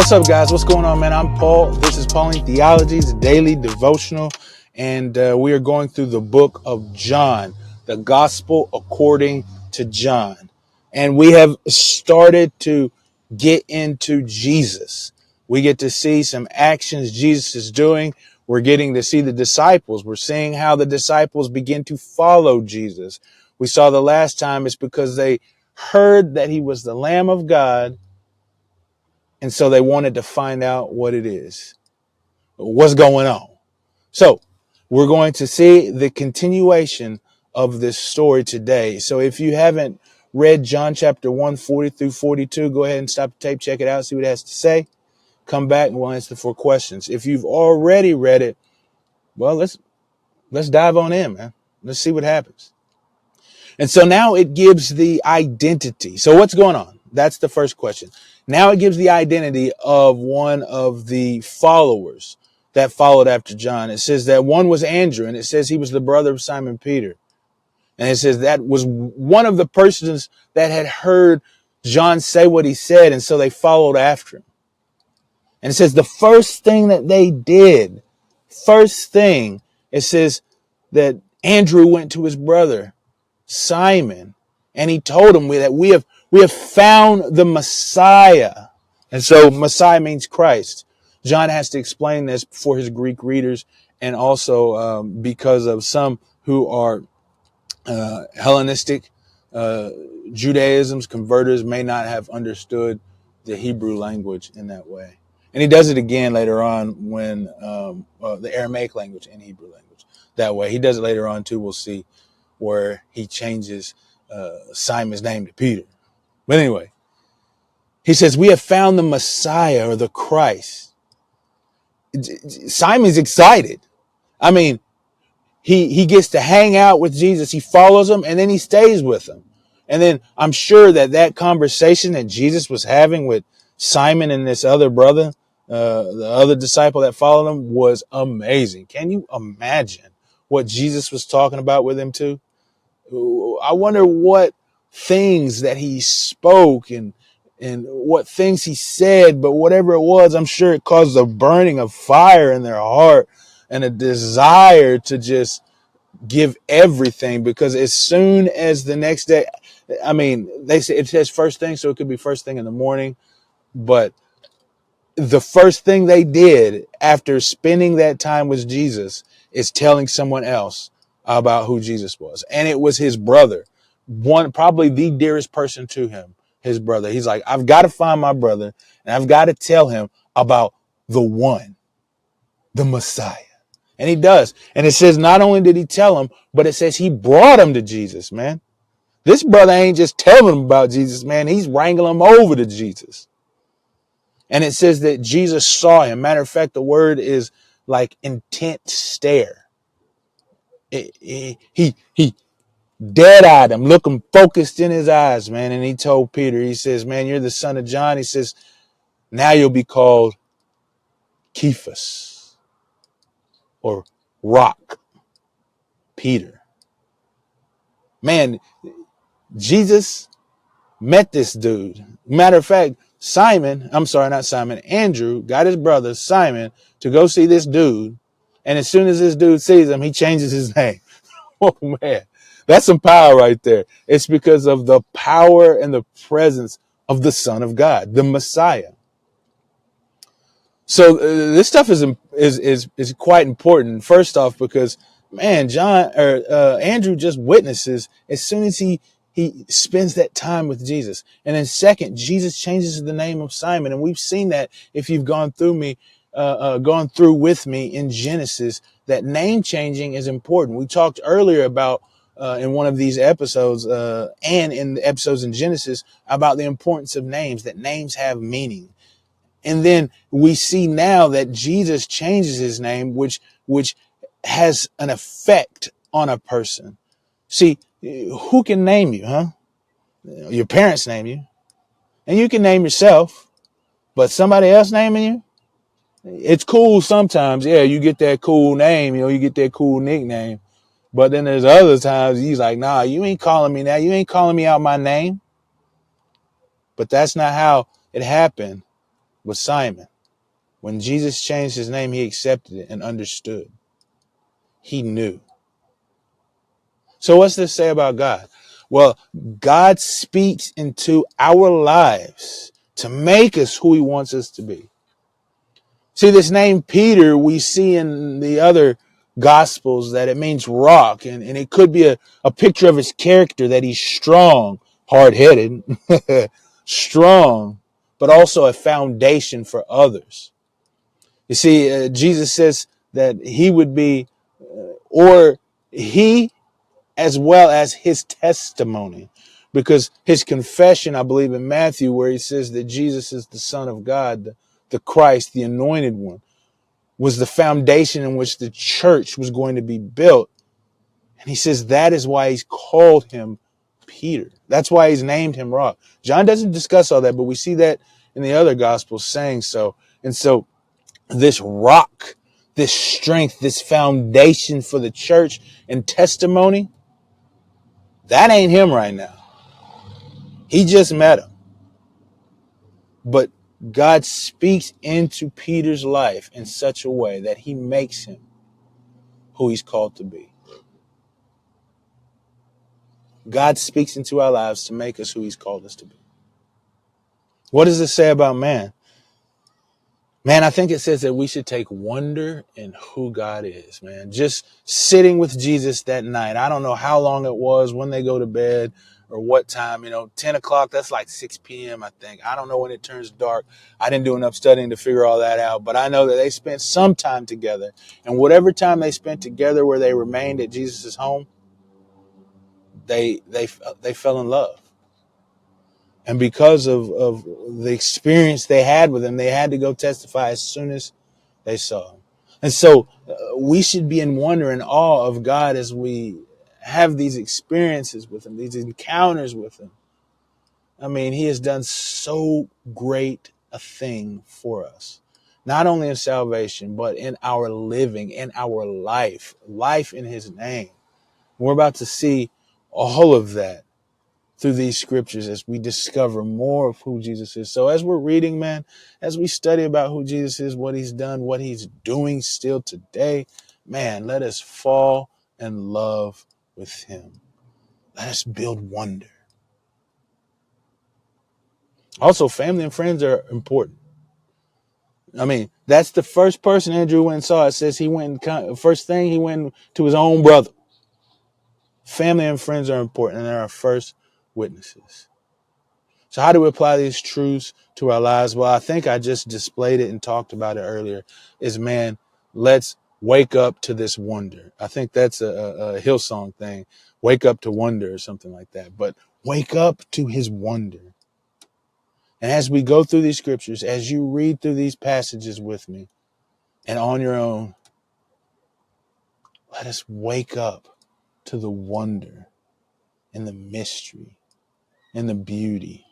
What's up, guys? What's going on, man? I'm Paul. This is Pauline Theology's daily devotional, and we are going through the book of John, the gospel according to John. And we have started to get into Jesus. We get to see some actions Jesus is doing. We're getting to see the disciples. We're seeing how the disciples begin to follow Jesus. We saw the last time it's because they heard that he was the Lamb of God, and so they wanted to find out what it is, what's going on. So we're going to see the continuation of this story today. So if you haven't read John chapter 1, 40 through 42, go ahead and stop the tape, check it out, see what it has to say. Come back and we'll answer 4 questions. If you've already read it, well, let's dive on in, man. Let's see what happens. And so now it gives the identity. So what's going on? That's the first question. Now it gives the identity of one of the followers that followed after John. It says that one was Andrew, and it says he was the brother of Simon Peter. And it says that was one of the persons that had heard John say what he said, and so they followed after him. And it says the first thing that they did, it says that Andrew went to his brother Simon, and he told him that we have found the Messiah. And so Messiah means Christ. John has to explain this for his Greek readers, and also because of some who are Hellenistic Judaism's converters may not have understood the Hebrew language in that way. And he does it again later on when the Aramaic language and Hebrew language that way. He does it later on too. We'll see where he changes Simon's name to Peter. But anyway, he says, we have found the Messiah, or the Christ. Simon's excited. I mean, he gets to hang out with Jesus. He follows him, and then he stays with him. And then I'm sure that conversation that Jesus was having with Simon and this other brother, the other disciple that followed him, was amazing. Can you imagine what Jesus was talking about with him too? I wonder what things that he spoke and what things he said, but whatever it was, I'm sure it caused a burning of fire in their heart and a desire to just give everything, because as soon as the next day, I mean, they say it says first thing, so it could be first thing in the morning, but the first thing they did after spending that time with Jesus is telling someone else about who Jesus was. And it was his brother, one, probably the dearest person to him, his brother. He's like, I've got to find my brother, and I've got to tell him about the one, the Messiah. And he does. And it says not only did he tell him, but it says he brought him to Jesus, man. This brother ain't just telling him about Jesus, man. He's wrangling him over to Jesus. And it says that Jesus saw him. Matter of fact, the word is like intent stare. He dead-eyed him, looking focused in his eyes, man. And he told Peter, he says, man, you're the son of John. He says, now you'll be called Cephas, or Rock, Peter. Man, Jesus met this dude. Matter of fact, Andrew got his brother Simon to go see this dude. And as soon as this dude sees him, he changes his name. Oh man, that's some power right there. It's because of the power and the presence of the Son of God, the Messiah. So this stuff is quite important. First off, because man, Andrew just witnesses as soon as he spends that time with Jesus. And then second, Jesus changes the name of Simon. And we've seen that if you've gone through with me in Genesis, that name changing is important. We talked earlier about in one of these episodes and in the episodes in Genesis about the importance of names, that names have meaning. And then we see now that Jesus changes his name, which has an effect on a person. See, who can name you, huh? Your parents name you. And you can name yourself, but somebody else naming you? It's cool sometimes. Yeah, you get that cool name, you get that cool nickname. But then there's other times he's like, nah, you ain't calling me that. You ain't calling me out my name. But that's not how it happened with Simon. When Jesus changed his name, he accepted it and understood. He knew. So what's this say about God? Well, God speaks into our lives to make us who he wants us to be. See, this name Peter, we see in the other gospels that it means rock, and it could be a picture of his character, that he's strong, hard-headed, strong, but also a foundation for others. You see, Jesus says that he would be, or he, as well as his testimony, because his confession, I believe in Matthew, where he says that Jesus is the Son of God, the Christ, the anointed one, was the foundation in which the church was going to be built. And he says that is why he's called him Peter. That's why he's named him Rock. John doesn't discuss all that, but we see that in the other gospels saying so. And so this rock, this strength, this foundation for the church and testimony, that ain't him right now. He just met him. But God speaks into Peter's life in such a way that he makes him who he's called to be. God speaks into our lives to make us who he's called us to be. What does it say about man? Man, I think it says that we should take wonder in who God is, man. Just sitting with Jesus that night. I don't know how long it was, when they go to bed or what time, 10 o'clock, that's like 6 p.m., I think. I don't know when it turns dark. I didn't do enough studying to figure all that out, but I know that they spent some time together. And whatever time they spent together where they remained at Jesus' home, they fell in love. And because of the experience they had with him, they had to go testify as soon as they saw him. And so we should be in wonder and awe of God as we have these experiences with him, these encounters with him. I mean, he has done so great a thing for us, not only in salvation, but in our living, in our life in his name. We're about to see all of that through these scriptures as we discover more of who Jesus is. So as we're reading, man, as we study about who Jesus is, what he's done, what he's doing still today, man, let us fall in love with him. Let us build wonder. Also, family and friends are important. I mean, that's the first person Andrew went and saw. It says he went and first thing he went to his own brother. Family and friends are important, and they're our first witnesses. So how do we apply these truths to our lives? Well, I think I just displayed it and talked about it earlier. Is, man, let's wake up to this wonder. I think that's a Hillsong thing. Wake up to wonder or something like that. But wake up to his wonder. And as we go through these scriptures, as you read through these passages with me and on your own, let us wake up to the wonder and the mystery and the beauty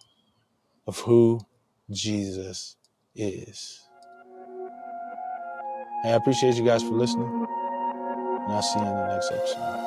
of who Jesus is. Hey, I appreciate you guys for listening, and I'll see you in the next episode.